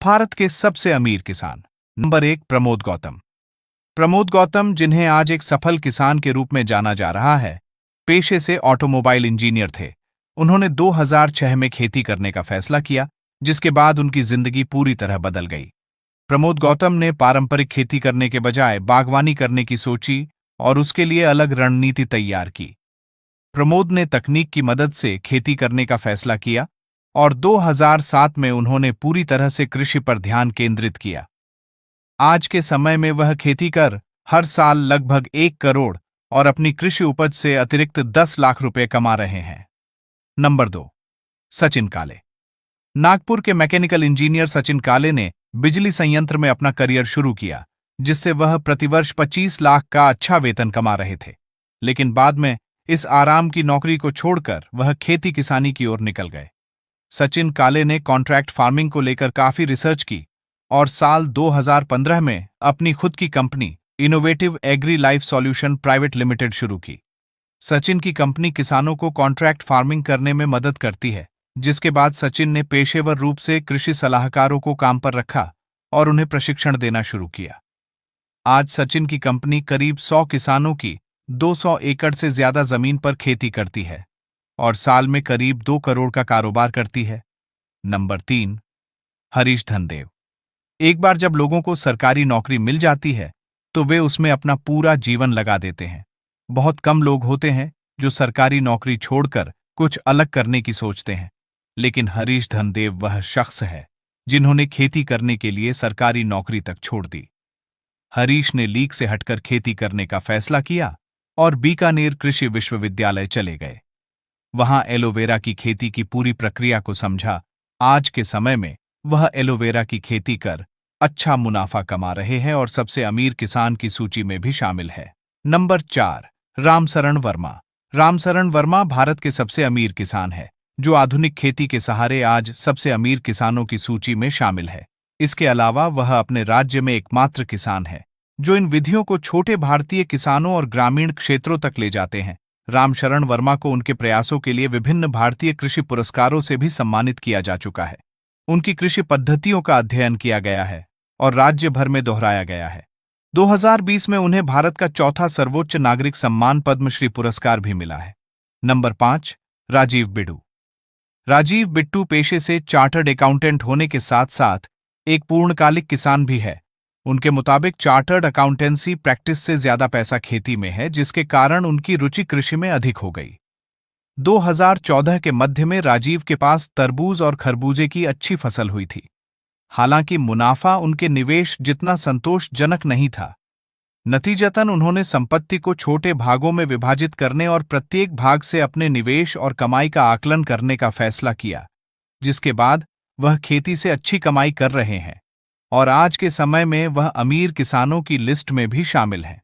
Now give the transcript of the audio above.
भारत के सबसे अमीर किसान। नंबर 1, प्रमोद गौतम। प्रमोद गौतम, जिन्हें आज एक सफल किसान के रूप में जाना जा रहा है, पेशे से ऑटोमोबाइल इंजीनियर थे। उन्होंने 2006 में खेती करने का फैसला किया, जिसके बाद उनकी जिंदगी पूरी तरह बदल गई। प्रमोद गौतम ने पारंपरिक खेती करने के बजाय बागवानी करने की सोची और उसके लिए अलग रणनीति तैयार की। प्रमोद ने तकनीक की मदद से खेती करने का फैसला किया और 2007 में उन्होंने पूरी तरह से कृषि पर ध्यान केंद्रित किया। आज के समय में वह खेती कर हर साल लगभग 1 करोड़ और अपनी कृषि उपज से अतिरिक्त 10 लाख रुपए कमा रहे हैं। नंबर 2, सचिन काले। नागपुर के मैकेनिकल इंजीनियर सचिन काले ने बिजली संयंत्र में अपना करियर शुरू किया, जिससे वह प्रतिवर्ष 25 लाख का अच्छा वेतन कमा रहे थे। लेकिन बाद में इस आराम की नौकरी को छोड़कर वह खेती किसानी की ओर निकल गए। सचिन काले ने कॉन्ट्रैक्ट फार्मिंग को लेकर काफी रिसर्च की और साल 2015 में अपनी खुद की company Innovative Agri Life Solution Private Limited शुरू की। सचिन की कंपनी किसानों को कॉन्ट्रैक्ट फार्मिंग करने में मदद करती है, जिसके बाद सचिन ने पेशेवर रूप से कृषि सलाहकारों को काम पर रखा और उन्हें प्रशिक्षण देना शुरू किया। आज सचिन की कंपनी करीब 100 किसानों की 200 एकड़ से ज्यादा जमीन पर खेती करती है और साल में करीब 2 करोड़ का कारोबार करती है। नंबर 3, हरीश धनदेव। एक बार जब लोगों को सरकारी नौकरी मिल जाती है तो वे उसमें अपना पूरा जीवन लगा देते हैं। बहुत कम लोग होते हैं जो सरकारी नौकरी छोड़कर कुछ अलग करने की सोचते हैं, लेकिन हरीश धनदेव वह शख्स है जिन्होंने खेती करने के लिए सरकारी नौकरी तक छोड़ दी। हरीश ने लीक से हटकर खेती करने का फैसला किया और बीकानेर कृषि विश्वविद्यालय चले गए। वहां एलोवेरा की खेती की पूरी प्रक्रिया को समझा। आज के समय में वह एलोवेरा की खेती कर अच्छा मुनाफा कमा रहे हैं और सबसे अमीर किसान की सूची में भी शामिल है। नंबर 4, रामशरण वर्मा। रामशरण वर्मा भारत के सबसे अमीर किसान है, जो आधुनिक खेती के सहारे आज सबसे अमीर किसानों की सूची में शामिल है। इसके अलावा वह अपने राज्य में एकमात्र किसान है जो इन विधियों को छोटे भारतीय किसानों और ग्रामीण क्षेत्रों तक ले जाते हैं। रामशरण वर्मा को उनके प्रयासों के लिए विभिन्न भारतीय कृषि पुरस्कारों से भी सम्मानित किया जा चुका है। उनकी कृषि पद्धतियों का अध्ययन किया गया है और राज्य भर में दोहराया गया है। 2020 में उन्हें भारत का चौथा सर्वोच्च नागरिक सम्मान पद्मश्री पुरस्कार भी मिला है। नंबर 5, राजीव बिडू। राजीव बिट्टू पेशे से चार्टर्ड अकाउंटेंट होने के साथ साथ एक पूर्णकालिक किसान भी है। उनके मुताबिक चार्टर्ड अकाउंटेंसी प्रैक्टिस से ज्यादा पैसा खेती में है, जिसके कारण उनकी रुचि कृषि में अधिक हो गई। 2014 के मध्य में राजीव के पास तरबूज और खरबूजे की अच्छी फसल हुई थी। हालांकि मुनाफा उनके निवेश जितना संतोषजनक नहीं था। नतीजतन उन्होंने संपत्ति को छोटे भागों में विभाजित करने और प्रत्येक भाग से अपने निवेश और कमाई का आकलन करने का फैसला किया, जिसके बाद वह खेती से अच्छी कमाई कर रहे हैं और आज के समय में वह अमीर किसानों की लिस्ट में भी शामिल हैं।